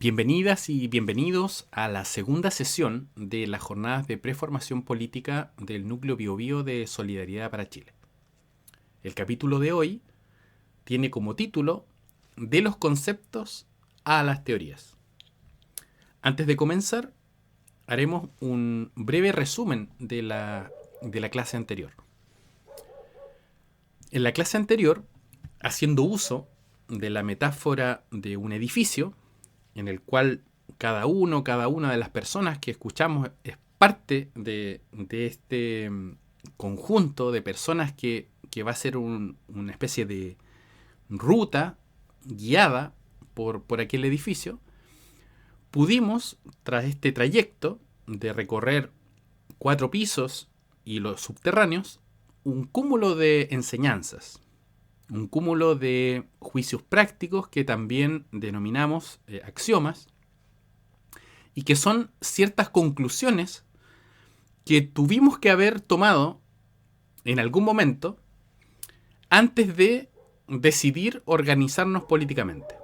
Bienvenidas y bienvenidos a la segunda sesión de las jornadas de preformación política del Núcleo Biobío de Solidaridad para Chile. El capítulo de hoy tiene como título De los conceptos a las teorías. Antes de comenzar, haremos un breve resumen de la clase anterior. En la clase anterior, haciendo uso de la metáfora de un edificio, en el cual cada una de las personas que escuchamos es parte de este conjunto de personas que va a ser una especie de ruta guiada por aquel edificio, pudimos, tras este trayecto de recorrer 4 pisos y los subterráneos, un cúmulo de enseñanzas, un cúmulo de juicios prácticos que también denominamos axiomas, y que son ciertas conclusiones que tuvimos que haber tomado en algún momento antes de decidir organizarnos políticamente.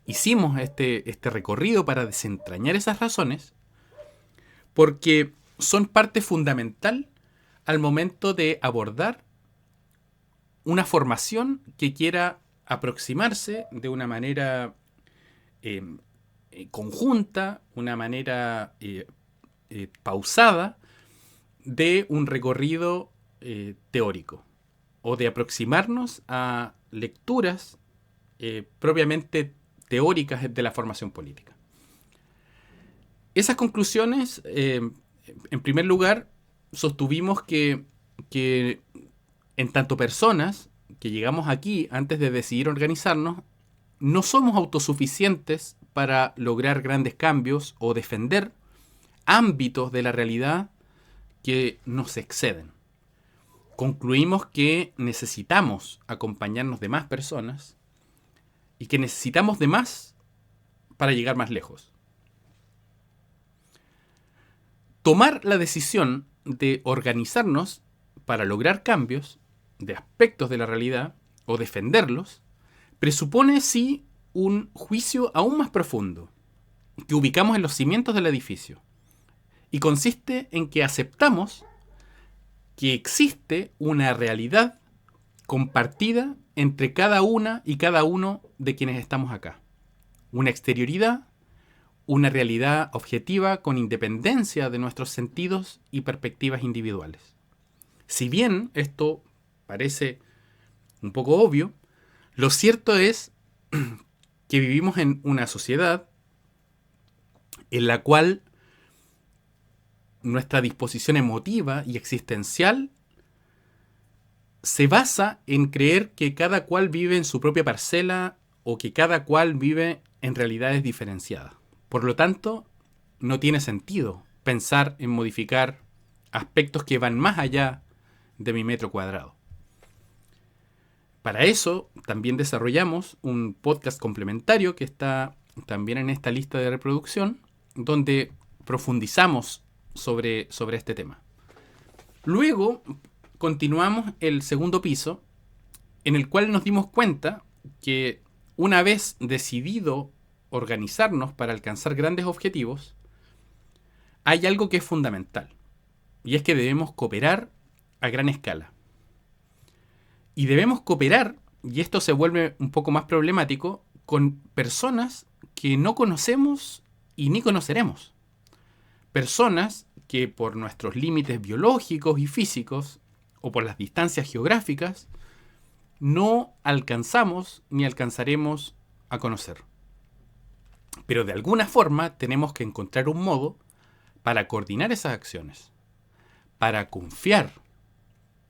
Hicimos este recorrido para desentrañar esas razones porque son parte fundamental al momento de abordar una formación que quiera aproximarse de una manera conjunta, una manera pausada de un recorrido teórico, o de aproximarnos a lecturas propiamente teóricas de la formación política. Esas conclusiones, en primer lugar, sostuvimos que en tanto personas que llegamos aquí antes de decidir organizarnos, no somos autosuficientes para lograr grandes cambios o defender ámbitos de la realidad que nos exceden. Concluimos que necesitamos acompañarnos de más personas y que necesitamos de más para llegar más lejos. Tomar la decisión de organizarnos para lograr cambios de aspectos de la realidad o defenderlos presupone sí un juicio aún más profundo que ubicamos en los cimientos del edificio, y consiste en que aceptamos que existe una realidad compartida entre cada una y cada uno de quienes estamos acá. Una exterioridad, una realidad objetiva con independencia de nuestros sentidos y perspectivas individuales. Si bien esto parece un poco obvio, lo cierto es que vivimos en una sociedad en la cual nuestra disposición emotiva y existencial se basa en creer que cada cual vive en su propia parcela o que cada cual vive en realidades diferenciadas. Por lo tanto, no tiene sentido pensar en modificar aspectos que van más allá de mi metro cuadrado. Para eso, también desarrollamos un podcast complementario que está también en esta lista de reproducción, donde profundizamos sobre este tema. Luego, continuamos el segundo piso, en el cual nos dimos cuenta que una vez decidido organizarnos para alcanzar grandes objetivos, hay algo que es fundamental, y es que debemos cooperar a gran escala. Y debemos cooperar, y esto se vuelve un poco más problemático, con personas que no conocemos y ni conoceremos. Personas que por nuestros límites biológicos y físicos, o por las distancias geográficas, no alcanzamos ni alcanzaremos a conocer. Pero de alguna forma tenemos que encontrar un modo para coordinar esas acciones, para confiar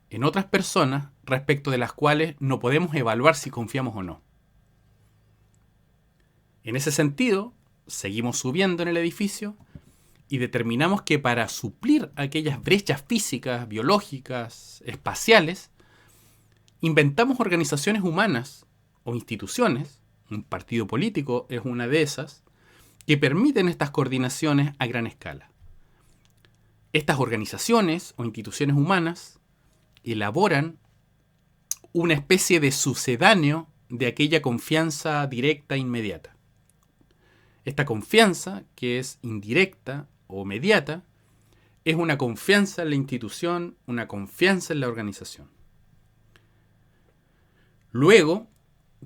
en otras personas respecto de las cuales no podemos evaluar si confiamos o no. En ese sentido, seguimos subiendo en el edificio y determinamos que para suplir aquellas brechas físicas, biológicas, espaciales, inventamos organizaciones humanas o instituciones, un partido político es una de esas, que permiten estas coordinaciones a gran escala. Estas organizaciones o instituciones humanas elaboran una especie de sucedáneo de aquella confianza directa e inmediata. Esta confianza, que es indirecta o mediata, es una confianza en la institución, una confianza en la organización. Luego,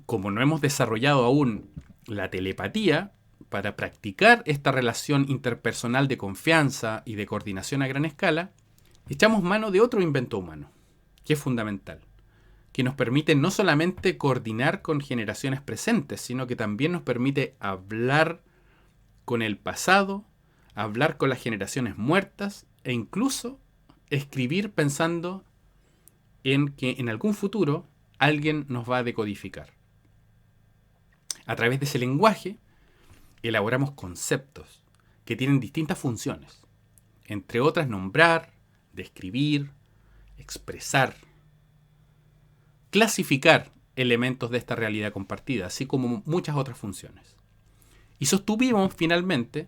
como no hemos desarrollado aún la telepatía para practicar esta relación interpersonal de confianza y de coordinación a gran escala, echamos mano de otro invento humano, que es fundamental, que nos permite no solamente coordinar con generaciones presentes, sino que también nos permite hablar con el pasado, hablar con las generaciones muertas e incluso escribir pensando en que en algún futuro alguien nos va a decodificar. A través de ese lenguaje elaboramos conceptos que tienen distintas funciones, entre otras nombrar, describir, expresar, clasificar elementos de esta realidad compartida, así como muchas otras funciones. Y sostuvimos finalmente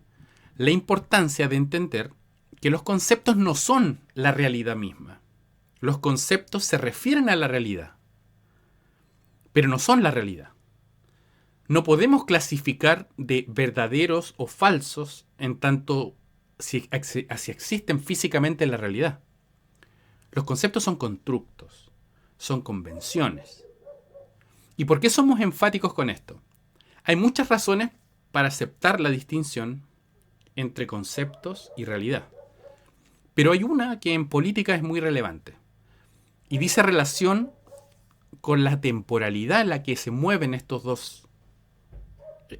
la importancia de entender que los conceptos no son la realidad misma. Los conceptos se refieren a la realidad, pero no son la realidad. No podemos clasificar de verdaderos o falsos en tanto si existen físicamente en la realidad. Los conceptos son constructos, son convenciones. ¿Y por qué somos enfáticos con esto? Hay muchas razones para aceptar la distinción entre conceptos y realidad. Pero hay una que en política es muy relevante y dice relación con la temporalidad en la que se mueven estos dos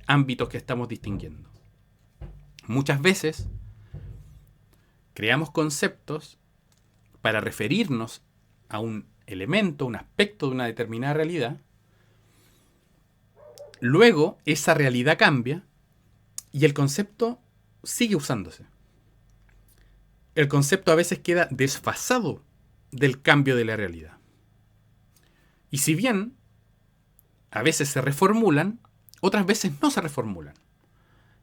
ámbitos que estamos distinguiendo. Muchas veces creamos conceptos para referirnos a un elemento, un aspecto de una determinada realidad. Luego esa realidad cambia y el concepto sigue usándose. El concepto a veces queda desfasado del cambio de la realidad. Y si bien a veces se reformulan, otras veces no se reformulan.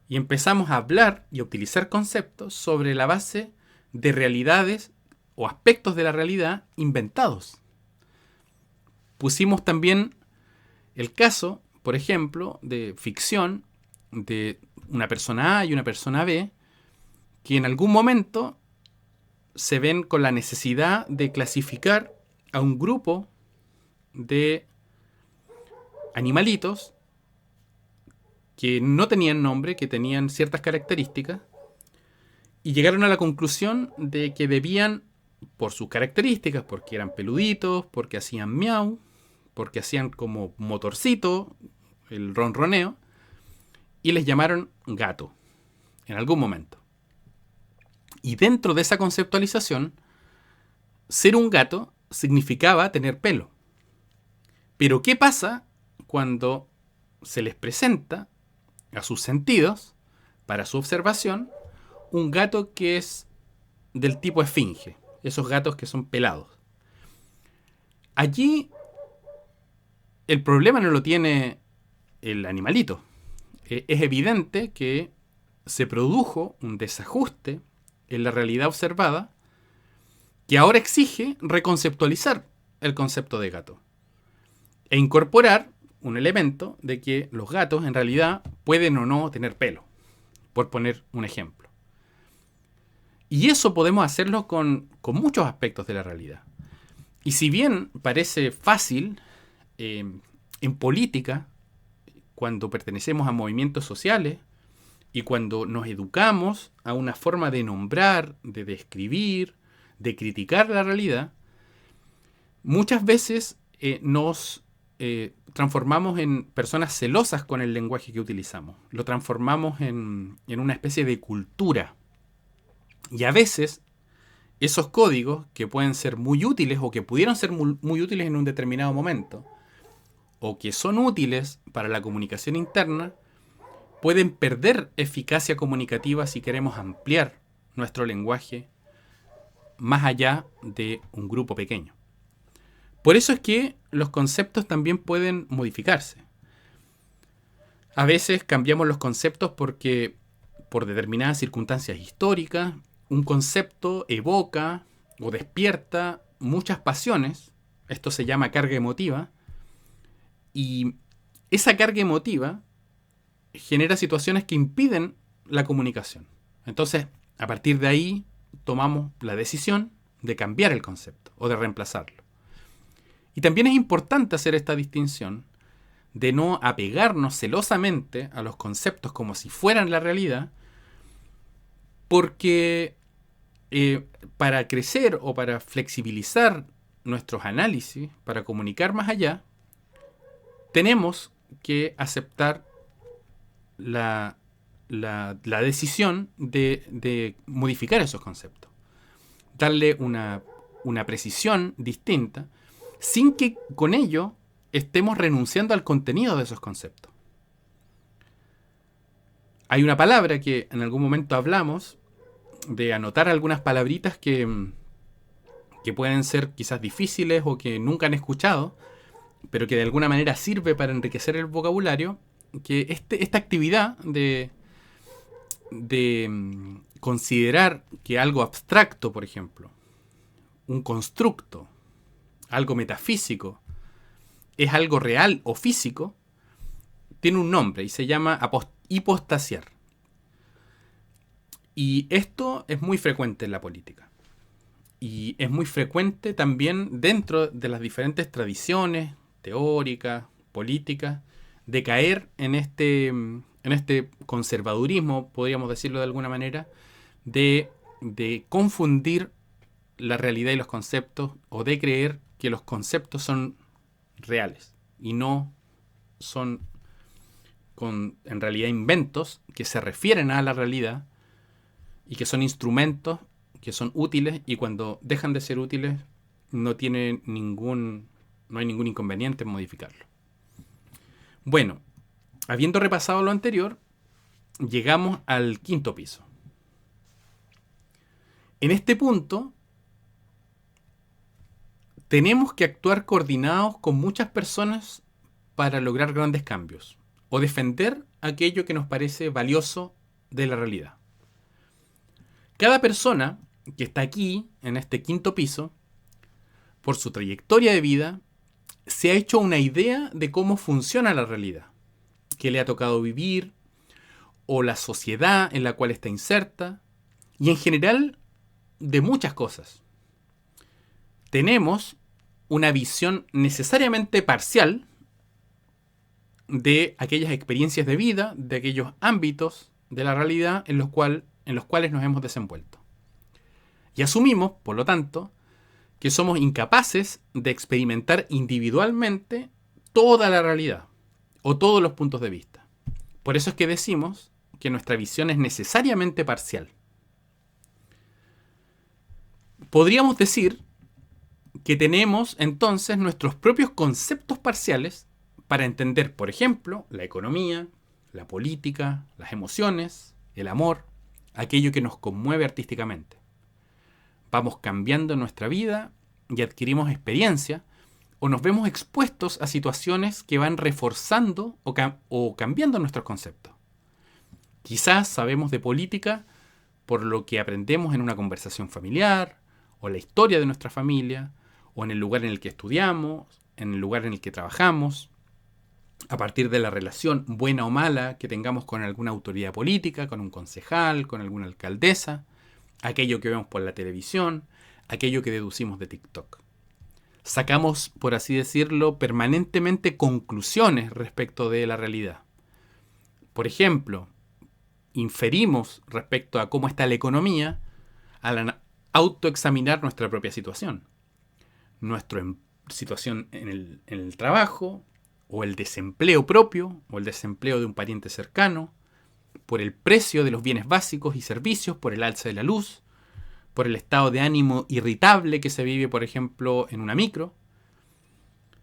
Y empezamos a hablar y a utilizar conceptos sobre la base de realidades o aspectos de la realidad inventados. Pusimos también el caso, por ejemplo, de ficción de una persona A y una persona B, que en algún momento se ven con la necesidad de clasificar a un grupo de animalitos que no tenían nombre, que tenían ciertas características, y llegaron a la conclusión de que debían, por sus características, porque eran peluditos, porque hacían miau, porque hacían como motorcito, el ronroneo, y les llamaron gato, en algún momento. Y dentro de esa conceptualización, ser un gato significaba tener pelo. Pero ¿qué pasa cuando se les presenta a sus sentidos, para su observación, un gato que es del tipo esfinge, esos gatos que son pelados? Allí el problema no lo tiene el animalito. Es evidente que se produjo un desajuste en la realidad observada que ahora exige reconceptualizar el concepto de gato e incorporar un elemento de que los gatos en realidad pueden o no tener pelo, por poner un ejemplo. Y eso podemos hacerlo con muchos aspectos de la realidad. Y si bien parece fácil, en política, cuando pertenecemos a movimientos sociales y cuando nos educamos a una forma de nombrar, de describir, de criticar la realidad, muchas veces nos transformamos en personas celosas con el lenguaje que utilizamos. Lo transformamos en una especie de cultura. Y a veces esos códigos, que pueden ser muy útiles o que pudieron ser muy útiles en un determinado momento, o que son útiles para la comunicación interna, pueden perder eficacia comunicativa si queremos ampliar nuestro lenguaje más allá de un grupo pequeño. Por eso es que los conceptos también pueden modificarse. A veces cambiamos los conceptos porque, por determinadas circunstancias históricas, un concepto evoca o despierta muchas pasiones. Esto se llama carga emotiva. Y esa carga emotiva genera situaciones que impiden la comunicación. Entonces, a partir de ahí, tomamos la decisión de cambiar el concepto o de reemplazarlo. Y también es importante hacer esta distinción de no apegarnos celosamente a los conceptos como si fueran la realidad, porque para crecer o para flexibilizar nuestros análisis, para comunicar más allá, tenemos que aceptar la decisión de modificar esos conceptos, darle una precisión distinta, sin que con ello estemos renunciando al contenido de esos conceptos. Hay una palabra que en algún momento hablamos de anotar algunas palabritas que pueden ser quizás difíciles o que nunca han escuchado, pero que de alguna manera sirve para enriquecer el vocabulario, que esta actividad de considerar que algo abstracto, por ejemplo, un constructo, algo metafísico, es algo real o físico, tiene un nombre y se llama hipostasiar. Y esto es muy frecuente en la política. Y es muy frecuente también dentro de las diferentes tradiciones teóricas, políticas, de caer en este conservadurismo, podríamos decirlo de alguna manera, de confundir la realidad y los conceptos, o de creer que los conceptos son reales y no son en realidad inventos que se refieren a la realidad y que son instrumentos que son útiles, y cuando dejan de ser útiles no hay ningún inconveniente en modificarlo. Bueno, habiendo repasado lo anterior, llegamos al quinto piso. En este punto, tenemos que actuar coordinados con muchas personas para lograr grandes cambios o defender aquello que nos parece valioso de la realidad. Cada persona que está aquí, en este quinto piso, por su trayectoria de vida, se ha hecho una idea de cómo funciona la realidad, qué le ha tocado vivir, o la sociedad en la cual está inserta, y en general de muchas cosas. Tenemos una visión necesariamente parcial de aquellas experiencias de vida, de aquellos ámbitos de la realidad en los cuales nos hemos desenvuelto. Y asumimos, por lo tanto, que somos incapaces de experimentar individualmente toda la realidad o todos los puntos de vista. Por eso es que decimos que nuestra visión es necesariamente parcial. Podríamos decir que tenemos entonces nuestros propios conceptos parciales para entender, por ejemplo, la economía, la política, las emociones, el amor, aquello que nos conmueve artísticamente. Vamos cambiando nuestra vida y adquirimos experiencia, o nos vemos expuestos a situaciones que van reforzando o cambiando nuestros conceptos. Quizás sabemos de política por lo que aprendemos en una conversación familiar, o la historia de nuestra familia, o en el lugar en el que estudiamos, en el lugar en el que trabajamos, a partir de la relación buena o mala que tengamos con alguna autoridad política, con un concejal, con alguna alcaldesa, aquello que vemos por la televisión, aquello que deducimos de TikTok. Sacamos, por así decirlo, permanentemente conclusiones respecto de la realidad. Por ejemplo, inferimos respecto a cómo está la economía al autoexaminar nuestra propia situación. Nuestra situación en el trabajo, o el desempleo propio, o el desempleo de un pariente cercano, por el precio de los bienes básicos y servicios, por el alza de la luz, por el estado de ánimo irritable que se vive, por ejemplo, en una micro.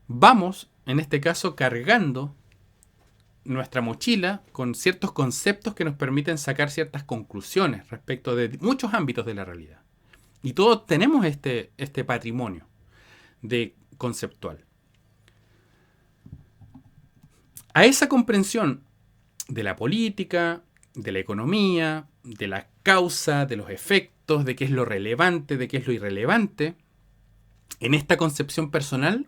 Vamos, en este caso, cargando nuestra mochila con ciertos conceptos que nos permiten sacar ciertas conclusiones respecto de muchos ámbitos de la realidad. Y todos tenemos este patrimonio conceptual. A esa comprensión de la política, de la economía, de la causa, de los efectos, de qué es lo relevante, de qué es lo irrelevante, en esta concepción personal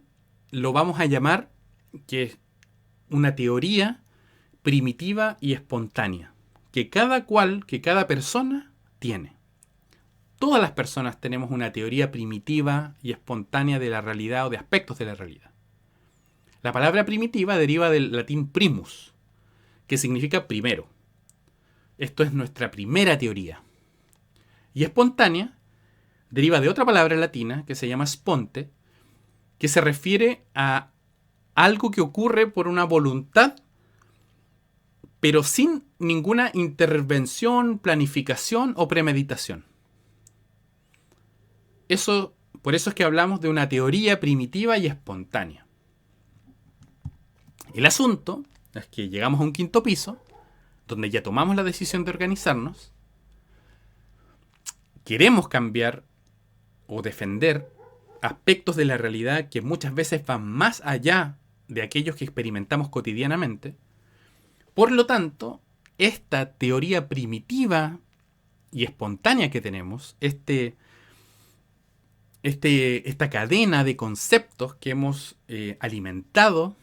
lo vamos a llamar, que una teoría primitiva y espontánea, que cada persona tiene. Todas las personas tenemos una teoría primitiva y espontánea de la realidad o de aspectos de la realidad. La palabra primitiva deriva del latín primus, que significa primero. Esto es nuestra primera teoría. Y espontánea deriva de otra palabra latina que se llama sponte, que se refiere a algo que ocurre por una voluntad, pero sin ninguna intervención, planificación o premeditación. Por eso es que hablamos de una teoría primitiva y espontánea. El asunto es que llegamos a un quinto piso, donde ya tomamos la decisión de organizarnos, queremos cambiar o defender aspectos de la realidad que muchas veces van más allá de aquellos que experimentamos cotidianamente. Por lo tanto, esta teoría primitiva y espontánea que tenemos, esta cadena de conceptos que hemos alimentado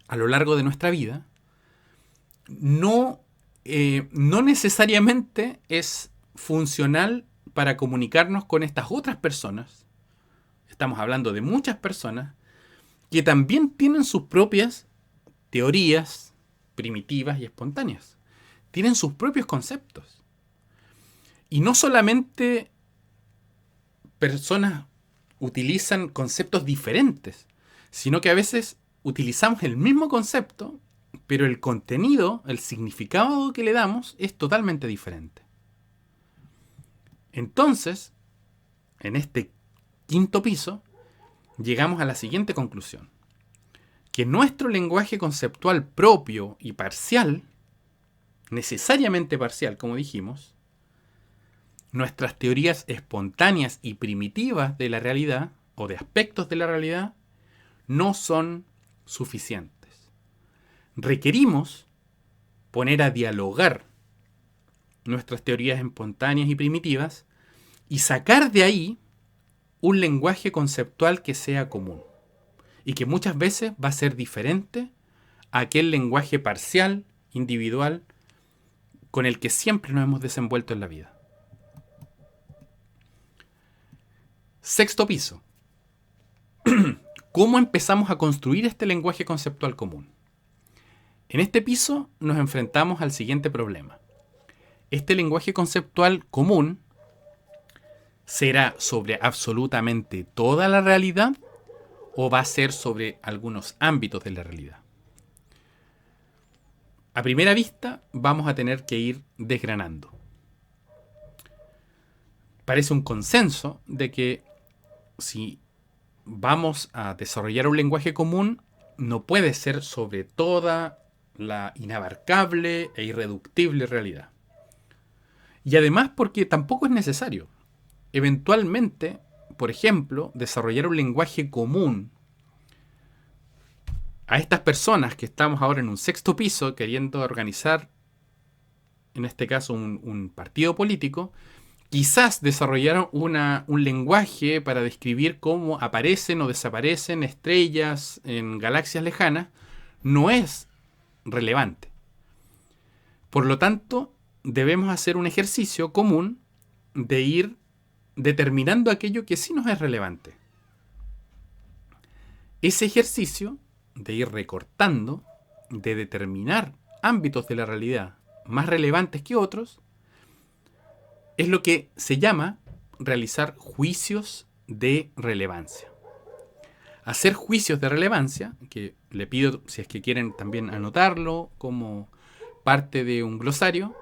a lo largo de nuestra vida, no necesariamente es funcional para comunicarnos con estas otras personas. Estamos hablando de muchas personas que también tienen sus propias teorías primitivas y espontáneas. Tienen sus propios conceptos. Y no solamente personas utilizan conceptos diferentes, sino que a veces utilizamos el mismo concepto, pero el contenido, el significado que le damos es totalmente diferente. Entonces, en este quinto piso, llegamos a la siguiente conclusión: que nuestro lenguaje conceptual propio y parcial, necesariamente parcial, como dijimos, nuestras teorías espontáneas y primitivas de la realidad o de aspectos de la realidad no son suficientes. Requerimos poner a dialogar nuestras teorías espontáneas y primitivas y sacar de ahí un lenguaje conceptual que sea común y que muchas veces va a ser diferente a aquel lenguaje parcial, individual, con el que siempre nos hemos desenvuelto en la vida. Sexto piso. ¿Cómo empezamos a construir este lenguaje conceptual común? En este piso nos enfrentamos al siguiente problema. Este lenguaje conceptual común ¿será sobre absolutamente toda la realidad o va a ser sobre algunos ámbitos de la realidad? A primera vista vamos a tener que ir desgranando. Parece un consenso de que si vamos a desarrollar un lenguaje común, no puede ser sobre toda la inabarcable e irreductible realidad. Y además porque tampoco es necesario. Eventualmente, por ejemplo, desarrollar un lenguaje común a estas personas que estamos ahora en un sexto piso queriendo organizar, en este caso, un partido político, quizás desarrollaron un lenguaje para describir cómo aparecen o desaparecen estrellas en galaxias lejanas, no es relevante. Por lo tanto, debemos hacer un ejercicio común de ir determinando aquello que sí nos es relevante. Ese ejercicio de ir recortando, de determinar ámbitos de la realidad más relevantes que otros, es lo que se llama realizar juicios de relevancia. Hacer juicios de relevancia, que le pido, si es que quieren también anotarlo como parte de un glosario,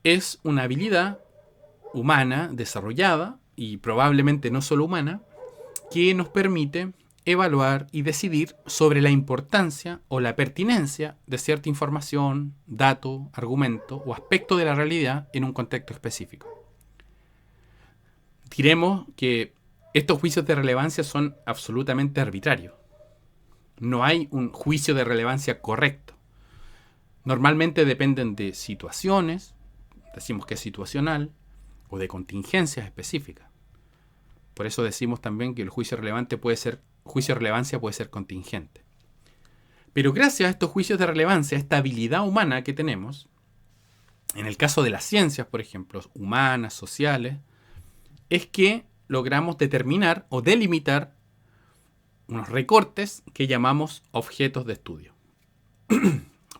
es una habilidad humana desarrollada, y probablemente no solo humana, que nos permite evaluar y decidir sobre la importancia o la pertinencia de cierta información, dato, argumento o aspecto de la realidad en un contexto específico. Diremos que estos juicios de relevancia son absolutamente arbitrarios. No hay un juicio de relevancia correcto. Normalmente dependen de situaciones, decimos que es situacional, o de contingencias específicas. Por eso decimos también que el juicio de relevancia puede ser contingente. Pero gracias a estos juicios de relevancia, a esta habilidad humana que tenemos, en el caso de las ciencias, por ejemplo, humanas, sociales, es que logramos determinar o delimitar unos recortes que llamamos objetos de estudio.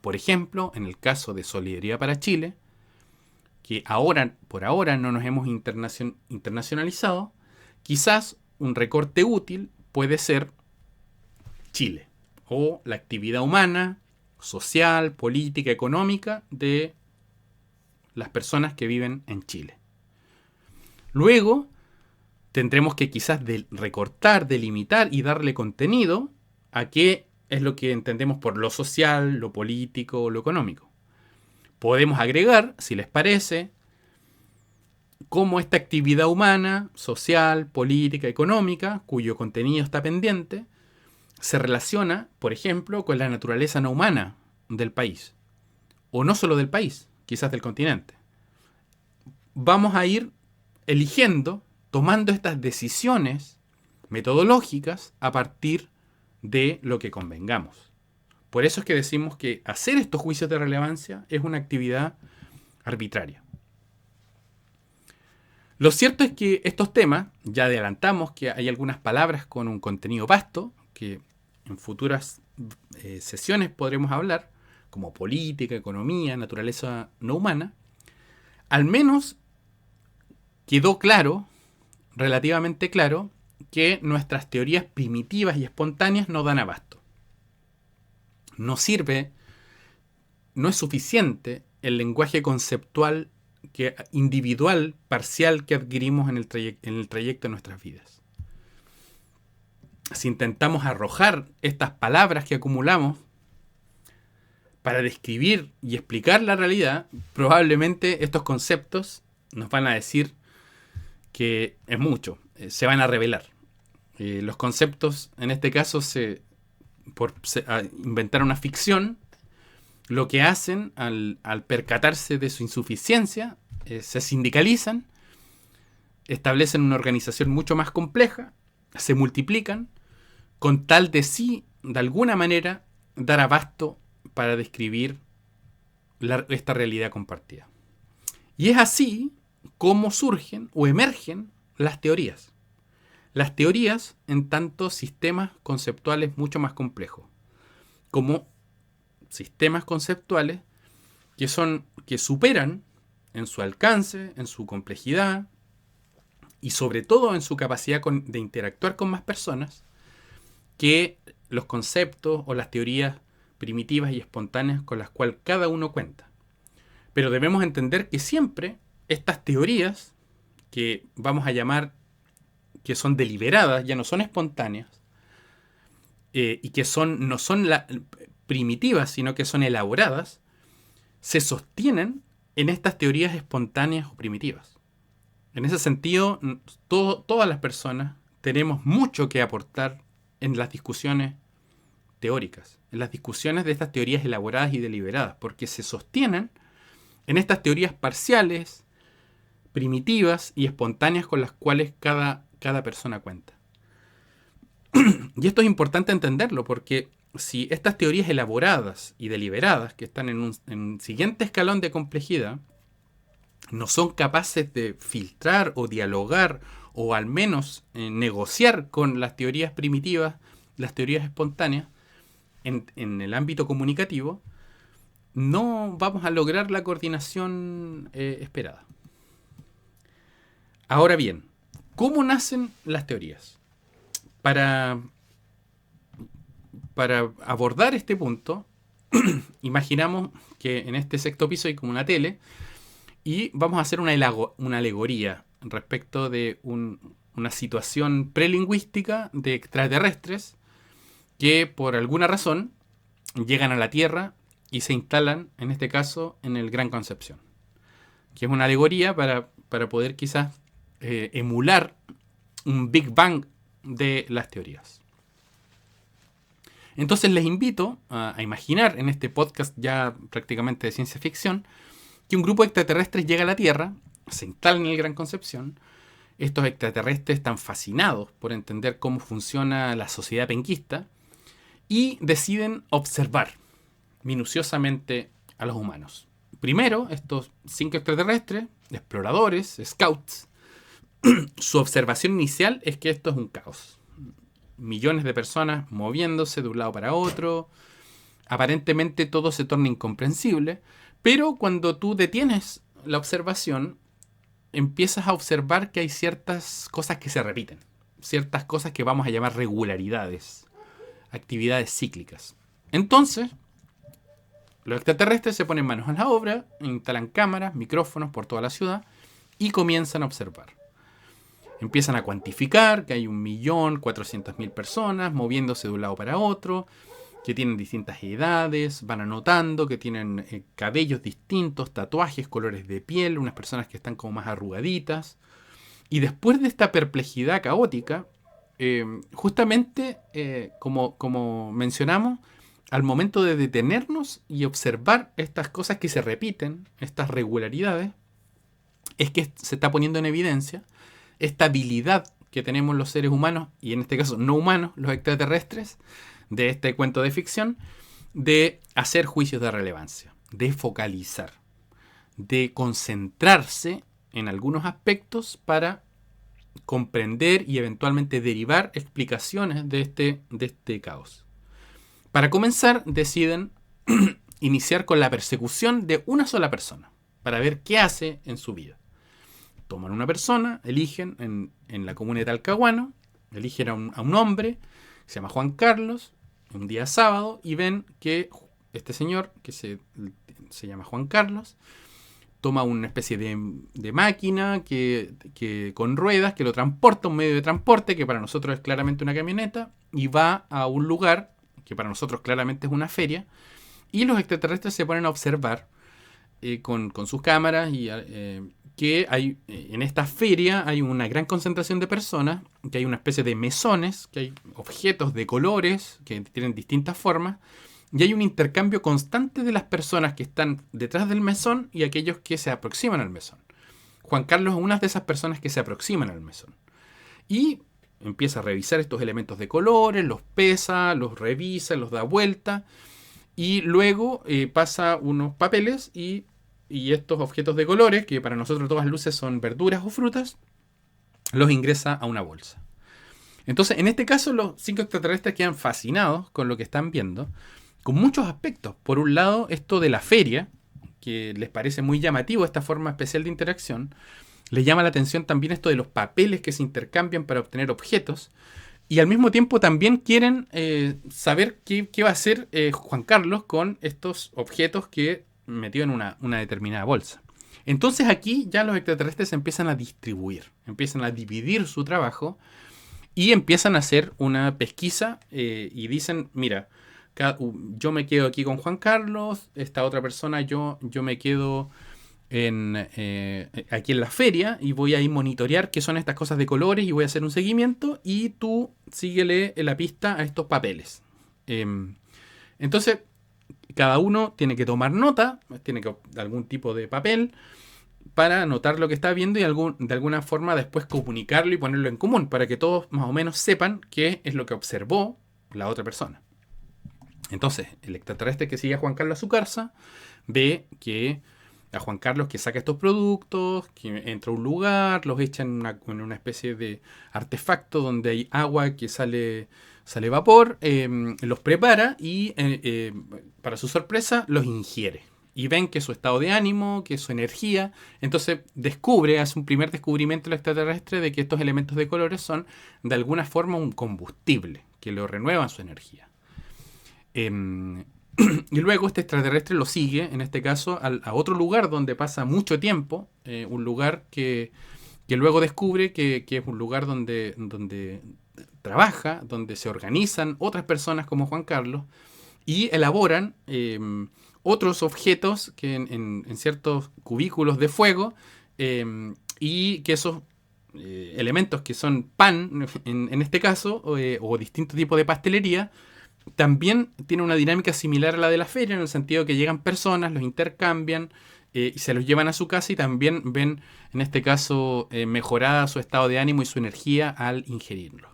Por ejemplo, en el caso de Solidaridad para Chile, que por ahora no nos hemos internacionalizado, quizás un recorte útil puede ser Chile o la actividad humana, social, política, económica de las personas que viven en Chile. Luego tendremos que quizás recortar, delimitar y darle contenido a qué es lo que entendemos por lo social, lo político o lo económico. Podemos agregar, si les parece, cómo esta actividad humana, social, política, económica, cuyo contenido está pendiente, se relaciona, por ejemplo, con la naturaleza no humana del país. O no solo del país, quizás del continente. Vamos a ir eligiendo, tomando estas decisiones metodológicas a partir de lo que convengamos. Por eso es que decimos que hacer estos juicios de relevancia es una actividad arbitraria. Lo cierto es que estos temas, ya adelantamos que hay algunas palabras con un contenido vasto, que en futuras sesiones podremos hablar, como política, economía, naturaleza no humana. Al menos quedó claro, relativamente claro, que nuestras teorías primitivas y espontáneas no dan abasto. No sirve, no es suficiente el lenguaje conceptual individual, parcial que adquirimos en el trayecto de nuestras vidas. Si intentamos arrojar estas palabras que acumulamos para describir y explicar la realidad, probablemente estos conceptos nos van a decir que es mucho, se van a revelar. Los conceptos, en este caso, por inventar una ficción, lo que hacen al percatarse de su insuficiencia, se sindicalizan, establecen una organización mucho más compleja, se multiplican, con tal de sí, de alguna manera, dar abasto para describir esta realidad compartida. Y es así como surgen o emergen las teorías. Las teorías en tanto sistemas conceptuales mucho más complejos, como sistemas conceptuales que superan en su alcance, en su complejidad y sobre todo en su capacidad de interactuar con más personas que los conceptos o las teorías primitivas y espontáneas con las cuales cada uno cuenta. Pero debemos entender que siempre estas teorías, que vamos a llamar que son deliberadas, ya no son espontáneas, y que no son primitivas, sino que son elaboradas, se sostienen en estas teorías espontáneas o primitivas. En ese sentido, todas las personas tenemos mucho que aportar en las discusiones teóricas, en las discusiones de estas teorías elaboradas y deliberadas, porque se sostienen en estas teorías parciales, primitivas y espontáneas con las cuales cada persona cuenta. Y esto es importante entenderlo, porque si estas teorías elaboradas y deliberadas, que están en un siguiente escalón de complejidad, no son capaces de filtrar o dialogar o al menos negociar con las teorías primitivas, las teorías espontáneas, en el ámbito comunicativo, no vamos a lograr la coordinación esperada. Ahora bien, ¿cómo nacen las teorías? Para abordar este punto, imaginamos que en este sexto piso hay como una tele y vamos a hacer una alegoría respecto de una situación prelingüística de extraterrestres que por alguna razón llegan a la Tierra y se instalan, en este caso, en el Gran Concepción. Que es una alegoría para poder quizás emular un Big Bang de las teorías. Entonces les invito a imaginar en este podcast ya prácticamente de ciencia ficción que un grupo de extraterrestres llega a la Tierra, se instalan en el Gran Concepción. Estos extraterrestres están fascinados por entender cómo funciona la sociedad penquista y deciden observar minuciosamente a los humanos. Primero, estos 5 extraterrestres, exploradores, scouts, su observación inicial es que esto es un caos. Millones de personas moviéndose de un lado para otro. Aparentemente todo se torna incomprensible, pero cuando tú detienes la observación, empiezas a observar que hay ciertas cosas que se repiten, ciertas cosas que vamos a llamar regularidades, actividades cíclicas. Entonces, los extraterrestres se ponen manos a la obra, instalan cámaras, micrófonos por toda la ciudad y comienzan a observar. Empiezan a cuantificar que hay 1.400.000 personas moviéndose de un lado para otro, que tienen distintas edades, van anotando que tienen cabellos distintos, tatuajes, colores de piel, unas personas que están como más arrugaditas. Y después de esta perplejidad caótica, justamente, como mencionamos, al momento de detenernos y observar estas cosas que se repiten, estas regularidades, es que se está poniendo en evidencia esta habilidad que tenemos los seres humanos, y en este caso no humanos, los extraterrestres, de este cuento de ficción, de hacer juicios de relevancia, de focalizar, de concentrarse en algunos aspectos para comprender y eventualmente derivar explicaciones de este caos. Para comenzar, deciden iniciar con la persecución de una sola persona, para ver qué hace en su vida. Toman una persona, eligen en la comuna de Talcahuano, eligen a un hombre, se llama Juan Carlos, un día sábado, y ven que este señor, que se llama Juan Carlos, toma una especie de máquina que con ruedas, que lo transporta, un medio de transporte, que para nosotros es claramente una camioneta, y va a un lugar, que para nosotros claramente es una feria, y los extraterrestres se ponen a observar con sus cámaras y que hay en esta feria hay una gran concentración de personas, que hay una especie de mesones, que hay objetos de colores que tienen distintas formas, y hay un intercambio constante de las personas que están detrás del mesón y aquellos que se aproximan al mesón. Juan Carlos es una de esas personas que se aproximan al mesón. Y empieza a revisar estos elementos de colores, los pesa, los revisa, los da vuelta, y luego pasa unos papeles y estos objetos de colores, que para nosotros todas luces son verduras o frutas, los ingresa a una bolsa. Entonces, en este caso, los 5 extraterrestres quedan fascinados con lo que están viendo, con muchos aspectos. Por un lado, esto de la feria, que les parece muy llamativo, esta forma especial de interacción. Les llama la atención también esto de los papeles que se intercambian para obtener objetos. Y al mismo tiempo también quieren saber qué va a hacer Juan Carlos con estos objetos que metió en una determinada bolsa. Entonces aquí ya los extraterrestres empiezan a distribuir, empiezan a dividir su trabajo y empiezan a hacer una pesquisa y dicen, mira, yo me quedo aquí con Juan Carlos, esta otra persona yo me quedo aquí en la feria y voy a ir monitorear qué son estas cosas de colores y voy a hacer un seguimiento y tú síguele la pista a estos papeles. Entonces, cada uno tiene que tomar nota, tiene que algún tipo de papel para anotar lo que está viendo y de alguna forma después comunicarlo y ponerlo en común para que todos más o menos sepan qué es lo que observó la otra persona. Entonces, el extraterrestre que sigue a Juan Carlos a su casa ve que a Juan Carlos que saca estos productos, que entra a un lugar, los echa en una especie de artefacto donde hay agua que sale vapor, los prepara y para su sorpresa los ingiere. Y ven que su estado de ánimo, que su energía, entonces hace un primer descubrimiento el extraterrestre de que estos elementos de colores son de alguna forma un combustible, que lo renuevan su energía. Y luego este extraterrestre lo sigue, en este caso, a otro lugar donde pasa mucho tiempo, un lugar que luego descubre que es un lugar donde trabaja, donde se organizan otras personas como Juan Carlos y elaboran otros objetos que en ciertos cubículos de fuego y que esos elementos que son pan, en este caso, o distintos tipos de pastelería, también tiene una dinámica similar a la de la feria, en el sentido que llegan personas, los intercambian y se los llevan a su casa y también ven, en este caso, mejorada su estado de ánimo y su energía al ingerirlo.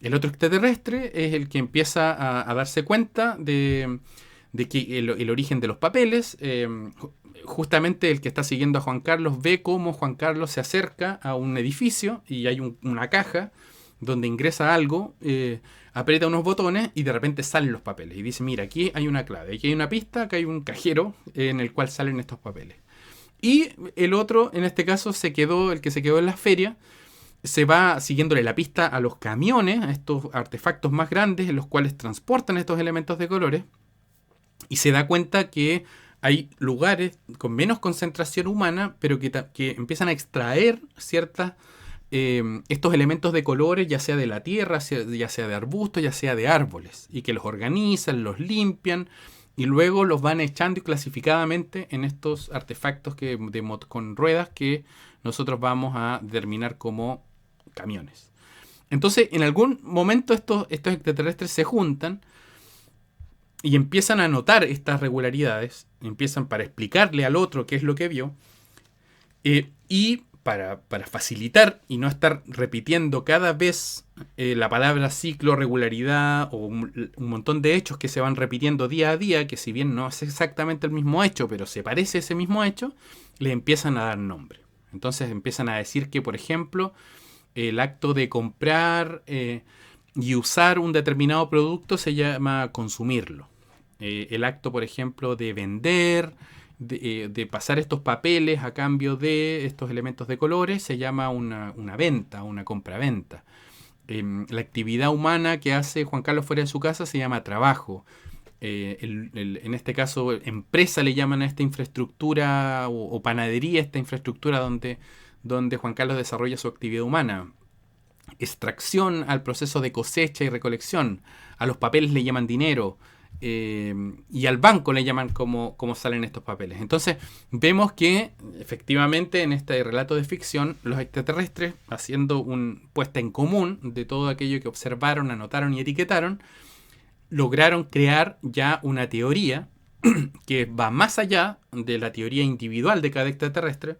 El otro extraterrestre es el que empieza a darse cuenta de que el origen de los papeles. Justamente el que está siguiendo a Juan Carlos ve cómo Juan Carlos se acerca a un edificio y hay una caja donde ingresa algo, aprieta unos botones y de repente salen los papeles. Y dice, mira, aquí hay una clave, aquí hay una pista, acá hay un cajero en el cual salen estos papeles. Y el otro, en este caso, el que se quedó en la feria, se va siguiéndole la pista a los camiones, a estos artefactos más grandes en los cuales transportan estos elementos de colores, y se da cuenta que hay lugares con menos concentración humana, pero que empiezan a extraer estos elementos de colores, ya sea de la tierra, ya sea de arbustos, ya sea de árboles, y que los organizan, los limpian, y luego los van echando clasificadamente en estos artefactos con ruedas que nosotros vamos a determinar como camiones. Entonces, en algún momento estos extraterrestres se juntan y empiezan a notar estas regularidades, empiezan para explicarle al otro qué es lo que vio, y para facilitar y no estar repitiendo cada vez la palabra ciclo, regularidad o un montón de hechos que se van repitiendo día a día, que si bien no es exactamente el mismo hecho, pero se parece a ese mismo hecho, le empiezan a dar nombre. Entonces empiezan a decir que, por ejemplo, el acto de comprar y usar un determinado producto se llama consumirlo. El acto, por ejemplo, de vender, de pasar estos papeles a cambio de estos elementos de colores, se llama una venta, una compra-venta. La actividad humana que hace Juan Carlos fuera de su casa se llama trabajo. En este caso, empresa le llaman a esta infraestructura, o panadería, esta infraestructura donde Juan Carlos desarrolla su actividad humana. Extracción al proceso de cosecha y recolección. A los papeles le llaman dinero. Y al banco le llaman como salen estos papeles. Entonces vemos que efectivamente en este relato de ficción los extraterrestres, haciendo una puesta en común de todo aquello que observaron, anotaron y etiquetaron, lograron crear ya una teoría que va más allá de la teoría individual de cada extraterrestre,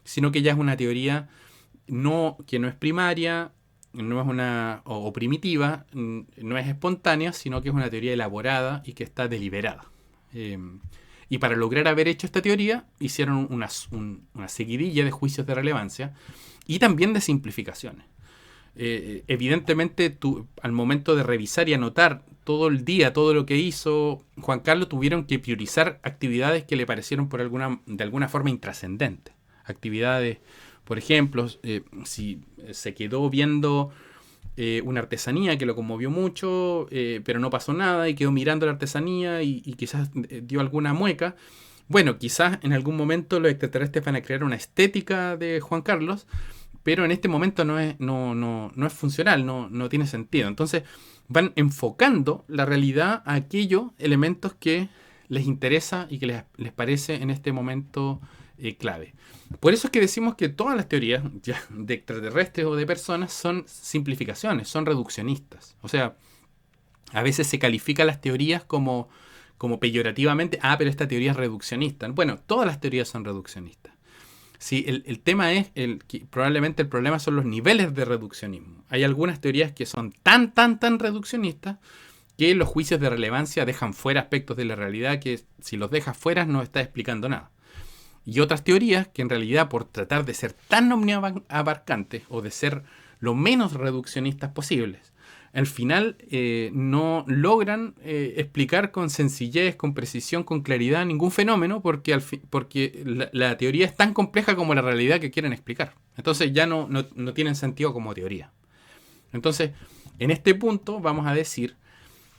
sino que ya es una teoría que no es primaria, no es o primitiva, no es espontánea, sino que es una teoría elaborada y que está deliberada. Y para lograr haber hecho esta teoría, hicieron una seguidilla de juicios de relevancia y también de simplificaciones. Evidentemente, tú, al momento de revisar y anotar todo el día, todo lo que hizo Juan Carlos, tuvieron que priorizar actividades que le parecieron de alguna forma intrascendentes. Actividades, por ejemplo, si se quedó viendo una artesanía que lo conmovió mucho, pero no pasó nada y quedó mirando la artesanía y quizás dio alguna mueca. Bueno, quizás en algún momento los extraterrestres van a crear una estética de Juan Carlos, pero en este momento no es funcional, no tiene sentido. Entonces van enfocando la realidad a aquellos elementos que les interesa y que les parece en este momento clave. Por eso es que decimos que todas las teorías ya de extraterrestres o de personas son simplificaciones, son reduccionistas. O sea, a veces se califican las teorías como peyorativamente, pero esta teoría es reduccionista. Bueno, todas las teorías son reduccionistas. Sí, el tema es que probablemente el problema son los niveles de reduccionismo. Hay algunas teorías que son tan reduccionistas que los juicios de relevancia dejan fuera aspectos de la realidad que si los dejas fuera no está explicando nada. Y otras teorías que en realidad, por tratar de ser tan omniabarcantes o de ser lo menos reduccionistas posibles, al final no logran explicar con sencillez, con precisión, con claridad ningún fenómeno porque la teoría es tan compleja como la realidad que quieren explicar. Entonces ya no tienen sentido como teoría. Entonces, en este punto vamos a decir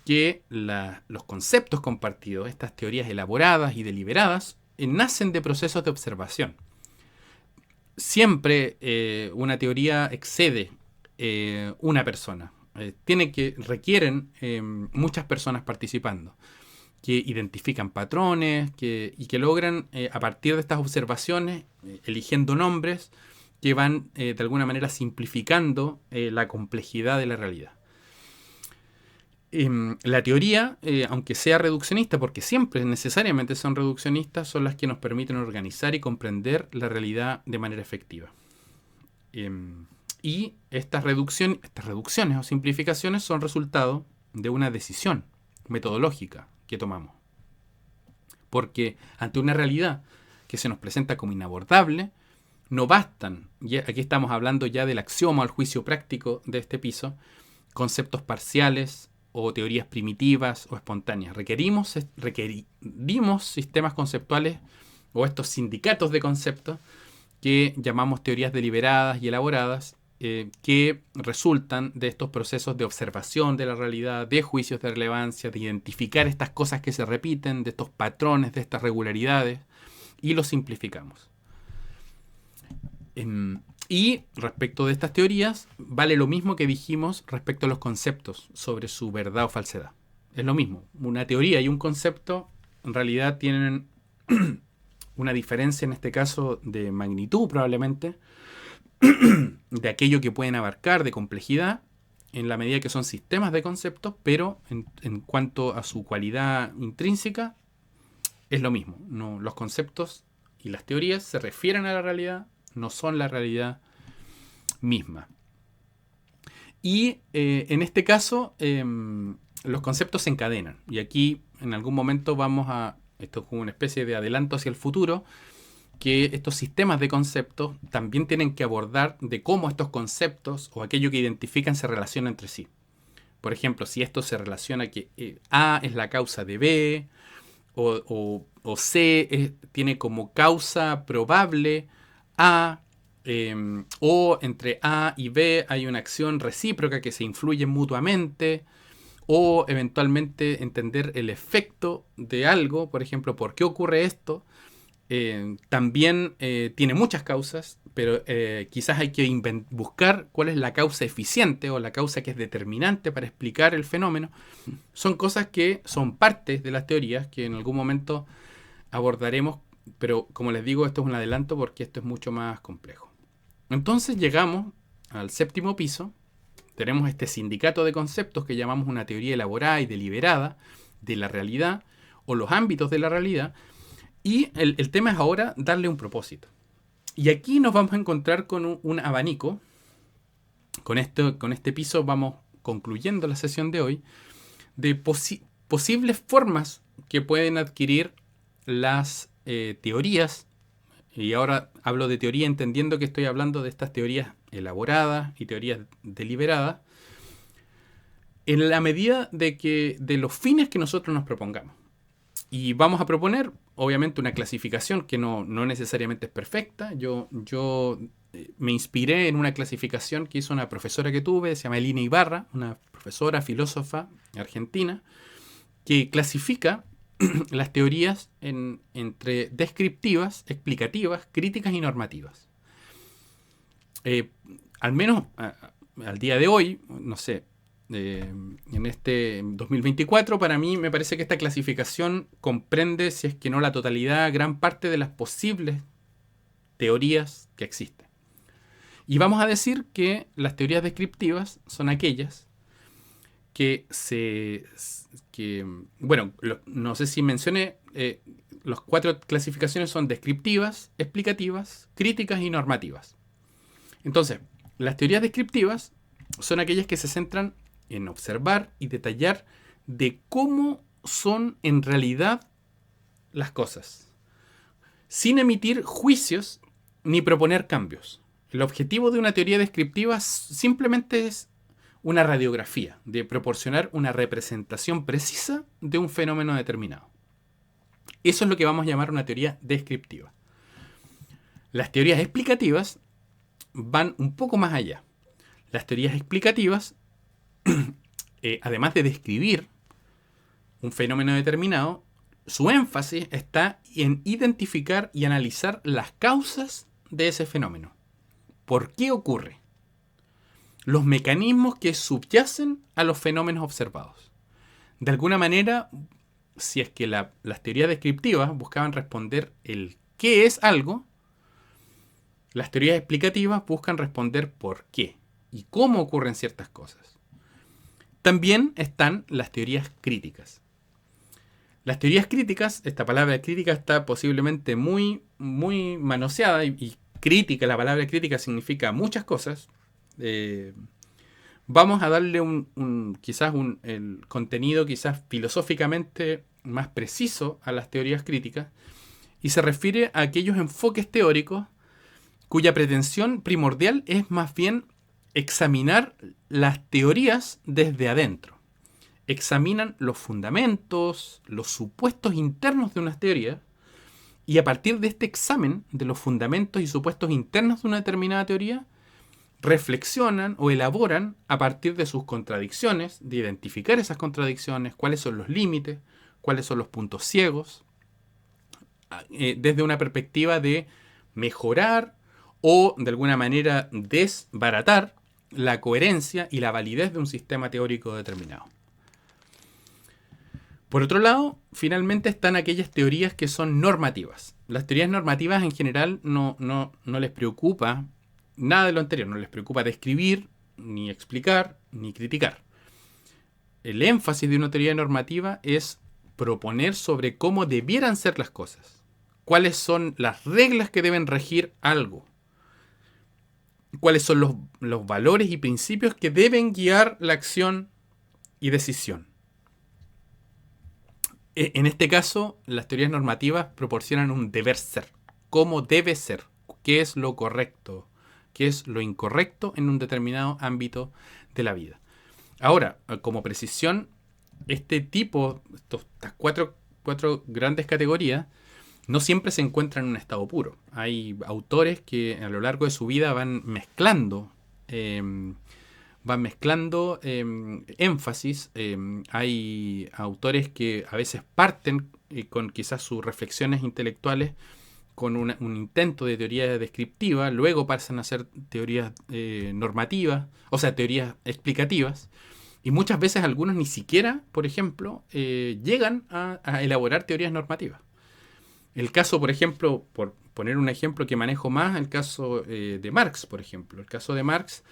que los conceptos compartidos, estas teorías elaboradas y deliberadas, nacen de procesos de observación. Siempre una teoría excede una persona. Requieren muchas personas participando, que identifican patrones y que logran, a partir de estas observaciones, eligiendo nombres que van de alguna manera simplificando la complejidad de la realidad. La teoría, aunque sea reduccionista, porque siempre necesariamente son reduccionistas, son las que nos permiten organizar y comprender la realidad de manera efectiva. Y estas reducciones o simplificaciones son resultado de una decisión metodológica que tomamos. Porque ante una realidad que se nos presenta como inabordable, no bastan, y aquí estamos hablando ya del axioma o el juicio práctico de este piso, conceptos parciales o teorías primitivas o espontáneas. Requerimos sistemas conceptuales o estos sindicatos de conceptos que llamamos teorías deliberadas y elaboradas, que resultan de estos procesos de observación de la realidad, de juicios de relevancia, de identificar estas cosas que se repiten, de estos patrones, de estas regularidades, y los simplificamos. Y respecto de estas teorías, vale lo mismo que dijimos respecto a los conceptos sobre su verdad o falsedad. Es lo mismo. Una teoría y un concepto en realidad tienen una diferencia, en este caso, de magnitud probablemente, de aquello que pueden abarcar, de complejidad, en la medida que son sistemas de conceptos, pero en cuanto a su cualidad intrínseca, es lo mismo. No, los conceptos y las teorías se refieren a la realidad, no son la realidad misma. Y en este caso, los conceptos se encadenan. Y aquí, en algún momento, esto es como una especie de adelanto hacia el futuro, que estos sistemas de conceptos también tienen que abordar de cómo estos conceptos o aquello que identifican se relacionan entre sí. Por ejemplo, si esto se relaciona que A es la causa de B, o C tiene como causa probable A, o entre A y B hay una acción recíproca que se influyen mutuamente, o eventualmente entender el efecto de algo, por ejemplo, ¿por qué ocurre esto? También tiene muchas causas, pero quizás hay que buscar cuál es la causa eficiente o la causa que es determinante para explicar el fenómeno. Son cosas que son partes de las teorías que en algún momento abordaremos, pero como les digo, esto es un adelanto porque esto es mucho más complejo. Entonces llegamos al séptimo piso, tenemos este sindicato de conceptos que llamamos una teoría elaborada y deliberada de la realidad o los ámbitos de la realidad. Y el tema es ahora darle un propósito. Y aquí nos vamos a encontrar con un abanico. Con este piso vamos concluyendo la sesión de hoy de posibles formas que pueden adquirir las teorías. Y ahora hablo de teoría entendiendo que estoy hablando de estas teorías elaboradas y teorías deliberadas en la medida de los fines que nosotros nos propongamos. Y vamos a proponer, obviamente, una clasificación que no necesariamente es perfecta. Yo me inspiré en una clasificación que hizo una profesora que tuve, se llama Elina Ibarra, una profesora filósofa argentina, que clasifica las teorías entre descriptivas, explicativas, críticas y normativas. Al menos al día de hoy, no sé, en este 2024, para mí me parece que esta clasificación comprende, si es que no la totalidad, gran parte de las posibles teorías que existen. Y vamos a decir que las teorías descriptivas son aquellas no sé si mencioné, las 4 clasificaciones son descriptivas, explicativas, críticas y normativas. Entonces, las teorías descriptivas son aquellas que se centran en observar y detallar de cómo son en realidad las cosas, sin emitir juicios ni proponer cambios. El objetivo de una teoría descriptiva simplemente es una radiografía, de proporcionar una representación precisa de un fenómeno determinado. Eso es lo que vamos a llamar una teoría descriptiva. Las teorías explicativas van un poco más allá. Las teorías explicativas, además de describir un fenómeno determinado, su énfasis está en identificar y analizar las causas de ese fenómeno. ¿Por qué ocurre? Los mecanismos que subyacen a los fenómenos observados. De alguna manera, si es que las teorías descriptivas buscaban responder el qué es algo, las teorías explicativas buscan responder por qué y cómo ocurren ciertas cosas. También están las teorías críticas. Las teorías críticas, esta palabra crítica está posiblemente muy, muy manoseada y crítica, la palabra crítica significa muchas cosas. Vamos a darle el contenido quizás filosóficamente más preciso a las teorías críticas, y se refiere a aquellos enfoques teóricos cuya pretensión primordial es más bien examinar las teorías desde adentro. Examinan los fundamentos, los supuestos internos de unas teorías, y a partir de este examen de los fundamentos y supuestos internos de una determinada teoría, reflexionan o elaboran a partir de sus contradicciones, de identificar esas contradicciones, cuáles son los límites, cuáles son los puntos ciegos, desde una perspectiva de mejorar o de alguna manera desbaratar la coherencia y la validez de un sistema teórico determinado. Por otro lado, finalmente están aquellas teorías que son normativas. Las teorías normativas en general no les preocupa nada de lo anterior, no les preocupa describir, ni explicar, ni criticar. El énfasis de una teoría normativa es proponer sobre cómo debieran ser las cosas, cuáles son las reglas que deben regir algo, cuáles son los valores y principios que deben guiar la acción y decisión. En este caso, las teorías normativas proporcionan un deber ser, cómo debe ser, qué es lo correcto, qué es lo incorrecto en un determinado ámbito de la vida. Ahora, como precisión, estas cuatro grandes categorías no siempre se encuentran en un estado puro. Hay autores que a lo largo de su vida van mezclando énfasis. Hay autores que a veces parten con quizás sus reflexiones intelectuales con un intento de teoría descriptiva, luego pasan a ser teorías normativas, o sea, teorías explicativas, y muchas veces algunos ni siquiera, por ejemplo, llegan a elaborar teorías normativas. El caso, por ejemplo, por poner un ejemplo que manejo más, el caso de Marx, por ejemplo. El caso de Marx,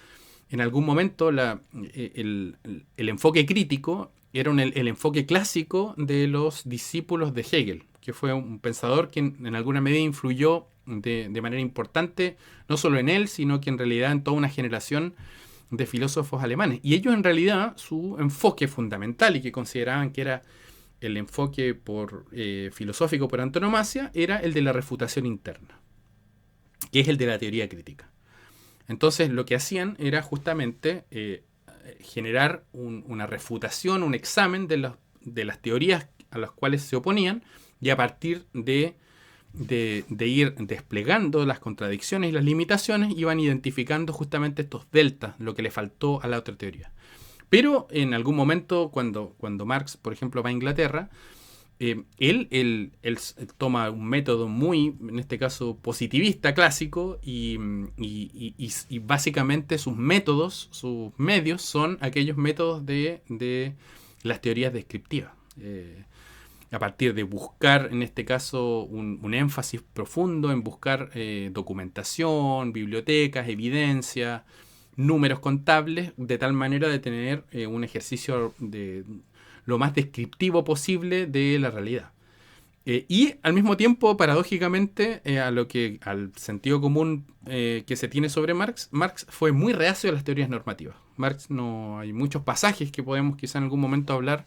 en algún momento el enfoque crítico era el enfoque clásico de los discípulos de Hegel, que fue un pensador que en alguna medida influyó de manera importante, no solo en él, sino que en realidad en toda una generación de filósofos alemanes. Y ellos en realidad, su enfoque fundamental, y que consideraban que era el enfoque filosófico por antonomasia, era el de la refutación interna, que es el de la teoría crítica. Entonces lo que hacían era justamente generar una refutación, un examen de las teorías a las cuales se oponían, y a partir de ir desplegando las contradicciones y las limitaciones, iban identificando justamente estos deltas, lo que le faltó a la otra teoría. Pero en algún momento, cuando Marx, por ejemplo, va a Inglaterra, él toma un método muy, en este caso, positivista, clásico, y básicamente sus métodos, sus medios, son aquellos métodos de las teorías descriptivas. A partir de buscar, en este caso, un énfasis profundo en buscar documentación, bibliotecas, evidencia, números contables, de tal manera de tener un ejercicio de lo más descriptivo posible de la realidad. Y al mismo tiempo, paradójicamente, al sentido común que se tiene sobre Marx fue muy reacio a las teorías normativas. Hay muchos pasajes que podemos quizá en algún momento hablar,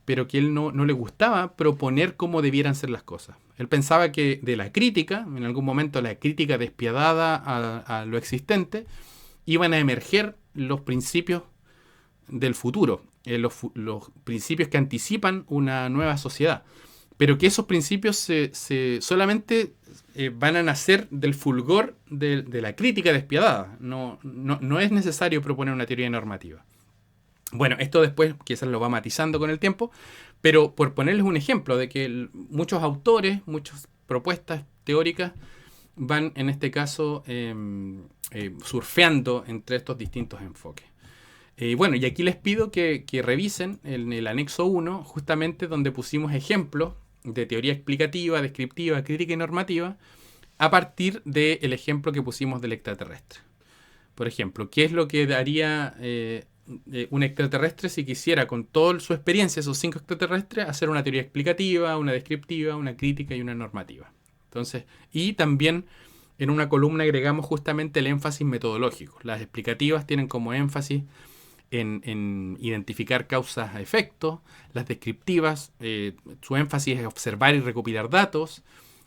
pero que él no le gustaba proponer cómo debieran ser las cosas. Él pensaba que de la crítica, en algún momento la crítica despiadada a lo existente, iban a emerger los principios del futuro, los principios que anticipan una nueva sociedad, pero que esos principios solamente van a nacer del fulgor de la crítica despiadada. No es necesario proponer una teoría normativa. Bueno, esto después quizás lo va matizando con el tiempo, pero por ponerles un ejemplo de que muchos autores, muchas propuestas teóricas van en este caso surfeando entre estos distintos enfoques. Bueno, y aquí les pido que revisen en el anexo 1, justamente donde pusimos ejemplos de teoría explicativa, descriptiva, crítica y normativa, a partir del ejemplo que pusimos del extraterrestre. Por ejemplo, ¿qué es lo que daría un extraterrestre si quisiera, con toda su experiencia, esos 5 extraterrestres, hacer una teoría explicativa, una descriptiva, una crítica y una normativa? Entonces, y también en una columna agregamos justamente el énfasis metodológico. Las explicativas tienen como énfasis en identificar causas a efectos. Las descriptivas, su énfasis es observar y recopilar datos.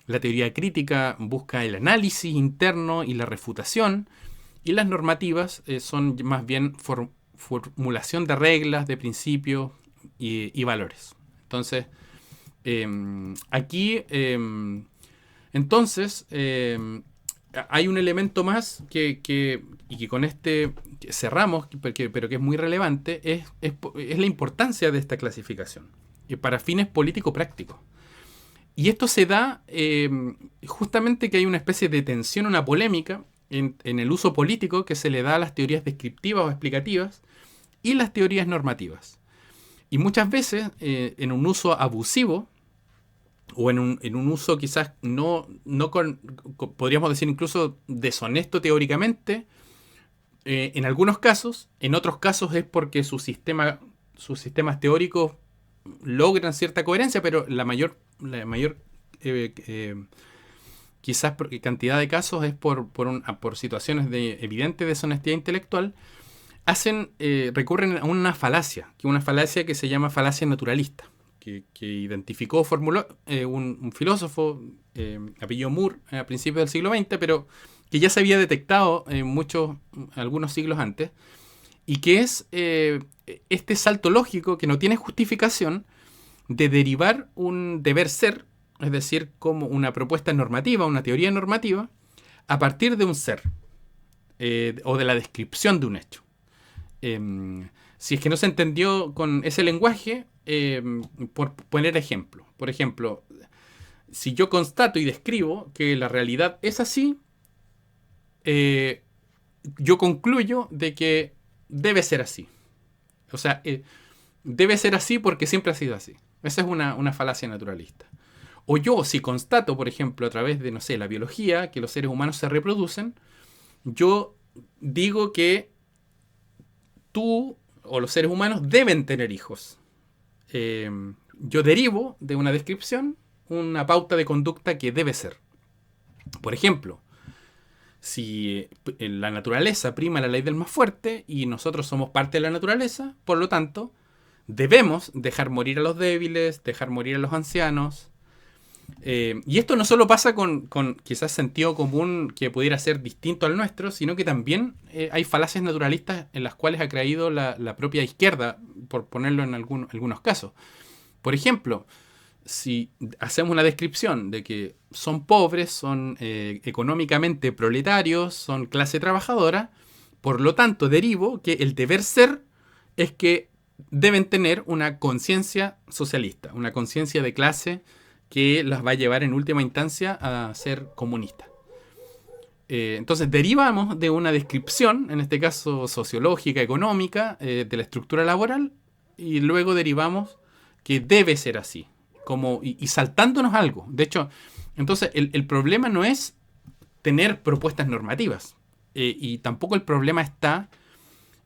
La teoría crítica busca el análisis interno y la refutación. Y las normativas son más bien formulación de reglas, de principios y valores. Entonces, aquí, entonces, hay un elemento más y que con este cerramos, pero que es muy relevante, es la importancia de esta clasificación para fines político-prácticos. Y esto se da justamente que hay una especie de tensión, una polémica en el uso político que se le da a las teorías descriptivas o explicativas y las teorías normativas. Y muchas veces en un uso abusivo o en un uso quizás podríamos decir incluso deshonesto teóricamente, en algunos casos, en otros casos es porque sus sistemas teóricos logran cierta coherencia, pero la mayor quizás cantidad de casos es por situaciones de evidente deshonestidad intelectual, recurren a una falacia que se llama falacia naturalista, que formuló un filósofo, apellido Moore, a principios del siglo XX, pero que ya se había detectado algunos siglos antes, y que es este salto lógico que no tiene justificación de derivar un deber ser, es decir, como una propuesta normativa, una teoría normativa, a partir de un ser o de la descripción de un hecho. Si es que no se entendió con ese lenguaje, por poner ejemplo. Por ejemplo, si yo constato y describo que la realidad es así, yo concluyo de que debe ser así. O sea, debe ser así porque siempre ha sido así. Esa es una falacia naturalista. O yo, si constato, por ejemplo, a través de, no sé, la biología, que los seres humanos se reproducen, yo digo que tú o los seres humanos deben tener hijos. Yo derivo de una descripción una pauta de conducta que debe ser. Por ejemplo, si en la naturaleza prima la ley del más fuerte y nosotros somos parte de la naturaleza, por lo tanto, debemos dejar morir a los débiles, dejar morir a los ancianos. Y esto no solo pasa con quizás sentido común que pudiera ser distinto al nuestro, sino que también hay falacias naturalistas en las cuales ha creído la propia izquierda, por ponerlo en algunos casos. Por ejemplo, si hacemos una descripción de que son pobres, son económicamente proletarios, son clase trabajadora, por lo tanto derivo que el deber ser es que deben tener una conciencia socialista, una conciencia de clase que las va a llevar en última instancia a ser comunistas. Entonces derivamos de una descripción, en este caso sociológica, económica, de la estructura laboral, y luego derivamos que debe ser así, y saltándonos algo. De hecho, entonces el problema no es tener propuestas normativas, y tampoco el problema está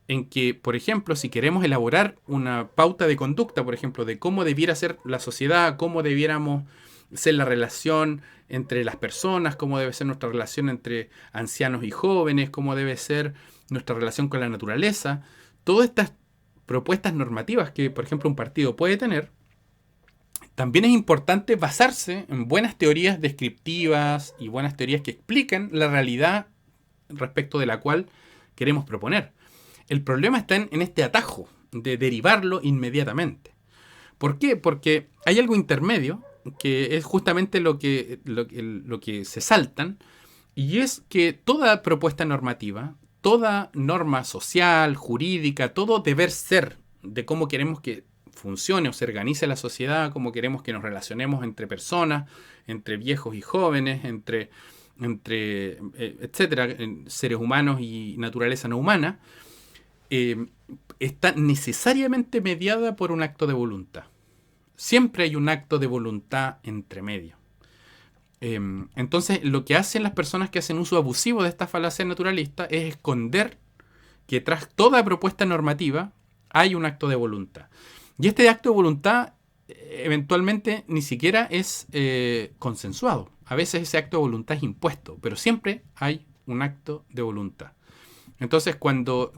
en que, por ejemplo, si queremos elaborar una pauta de conducta, por ejemplo, de cómo debiera ser la sociedad, cómo debiéramos ser la relación entre las personas, cómo debe ser nuestra relación entre ancianos y jóvenes, cómo debe ser nuestra relación con la naturaleza, todas estas propuestas normativas que, por ejemplo, un partido puede tener, también es importante basarse en buenas teorías descriptivas y buenas teorías que expliquen la realidad respecto de la cual queremos proponer. El problema está en este atajo de derivarlo inmediatamente. ¿Por qué? Porque hay algo intermedio que es justamente lo que se saltan, y es que toda propuesta normativa, toda norma social, jurídica, todo deber ser de cómo queremos que funcione o se organice la sociedad, cómo queremos que nos relacionemos entre personas, entre viejos y jóvenes, entre etcétera, seres humanos y naturaleza no humana, está necesariamente mediada por un acto de voluntad. Siempre hay un acto de voluntad entre medio. Entonces, lo que hacen las personas que hacen uso abusivo de esta falacia naturalista es esconder que tras toda propuesta normativa hay un acto de voluntad. Y este acto de voluntad eventualmente ni siquiera es consensuado. A veces ese acto de voluntad es impuesto, pero siempre hay un acto de voluntad. Entonces, cuando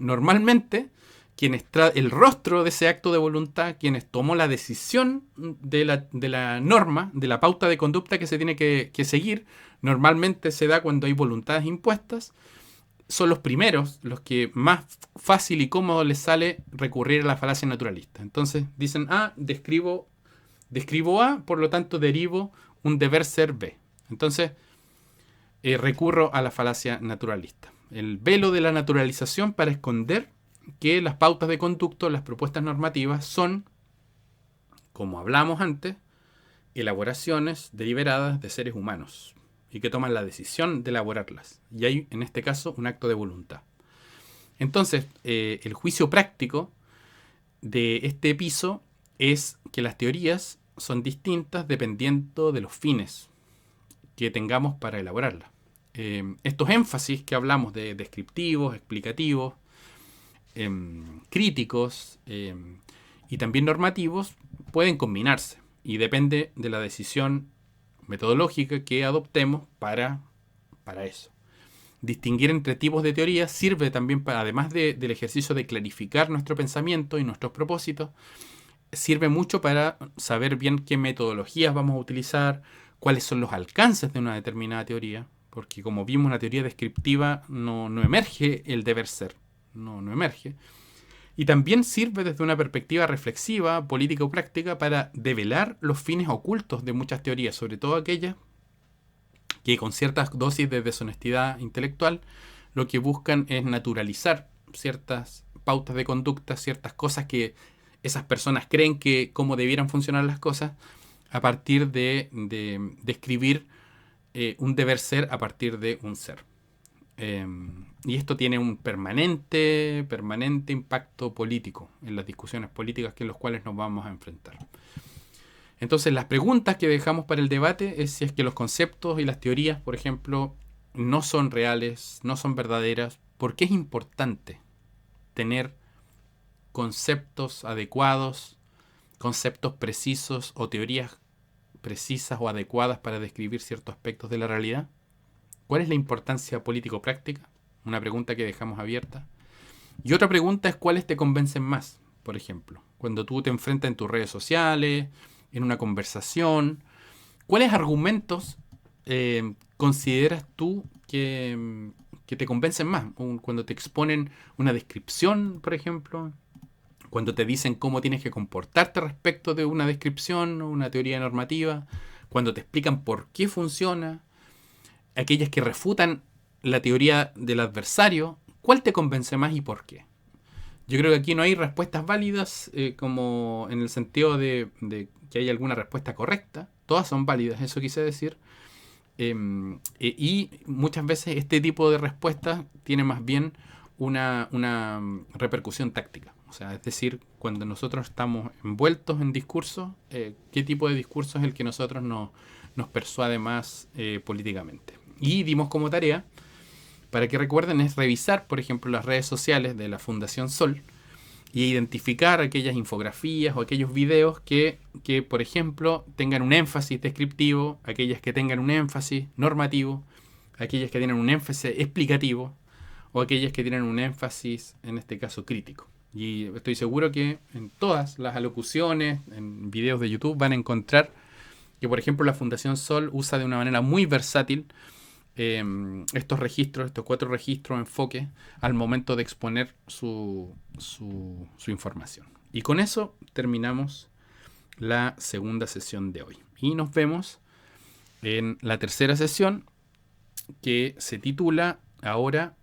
normalmente quienes el rostro de ese acto de voluntad, quienes tomó la decisión de la norma, de la pauta de conducta que se tiene que seguir, normalmente se da cuando hay voluntades impuestas, son los primeros, los que más fácil y cómodo les sale recurrir a la falacia naturalista. Entonces dicen, describo A, por lo tanto derivo un deber ser B. Entonces recurro a la falacia naturalista. El velo de la naturalización para esconder que las pautas de conducta, las propuestas normativas, son, como hablamos antes, elaboraciones deliberadas de seres humanos y que toman la decisión de elaborarlas. Y hay, en este caso, un acto de voluntad. Entonces, el juicio práctico de este piso es que las teorías son distintas dependiendo de los fines que tengamos para elaborarlas. Estos énfasis que hablamos de descriptivos, explicativos, críticos y también normativos pueden combinarse y depende de la decisión metodológica que adoptemos para eso. Distinguir entre tipos de teorías sirve también para, además del ejercicio de clarificar nuestro pensamiento y nuestros propósitos, sirve mucho para saber bien qué metodologías vamos a utilizar, cuáles son los alcances de una determinada teoría, porque como vimos, una teoría descriptiva no emerge el deber ser, no emerge. Y también sirve desde una perspectiva reflexiva, política o práctica para develar los fines ocultos de muchas teorías, sobre todo aquellas que con ciertas dosis de deshonestidad intelectual lo que buscan es naturalizar ciertas pautas de conducta, ciertas cosas que esas personas creen que cómo debieran funcionar las cosas a partir de describir un deber ser a partir de un ser. Y esto tiene un permanente impacto político en las discusiones políticas en las cuales nos vamos a enfrentar. Entonces, las preguntas que dejamos para el debate es si es que los conceptos y las teorías, por ejemplo, no son reales, no son verdaderas. ¿Por qué es importante tener conceptos adecuados, conceptos precisos o teorías precisas o adecuadas para describir ciertos aspectos de la realidad? ¿Cuál es la importancia político-práctica? Una pregunta que dejamos abierta. Y otra pregunta es cuáles te convencen más, por ejemplo. Cuando tú te enfrentas en tus redes sociales, en una conversación, ¿cuáles argumentos consideras tú que te convencen más? Cuando te exponen una descripción, por ejemplo, cuando te dicen cómo tienes que comportarte respecto de una descripción o una teoría normativa, cuando te explican por qué funciona, aquellas que refutan la teoría del adversario, ¿cuál te convence más y por qué? Yo creo que aquí no hay respuestas válidas como en el sentido de que hay alguna respuesta correcta. Todas son válidas, eso quise decir. Y muchas veces este tipo de respuestas tiene más bien una repercusión táctica. O sea, es decir, cuando nosotros estamos envueltos en discursos, ¿qué tipo de discurso es el que nosotros nos persuade más políticamente? Y dimos como tarea, para que recuerden, es revisar, por ejemplo, las redes sociales de la Fundación Sol y identificar aquellas infografías o aquellos videos que, por ejemplo, tengan un énfasis descriptivo, aquellas que tengan un énfasis normativo, aquellas que tienen un énfasis explicativo o aquellas que tienen un énfasis, en este caso, crítico. Y estoy seguro que en todas las alocuciones, en videos de YouTube, van a encontrar que, por ejemplo, la Fundación Sol usa de una manera muy versátil estos registros, estos 4 registros enfoques al momento de exponer su información. Y con eso terminamos la segunda sesión de hoy. Y nos vemos en la tercera sesión, que se titula ahora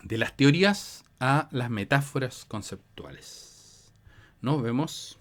de las teorías a las metáforas conceptuales. Nos vemos.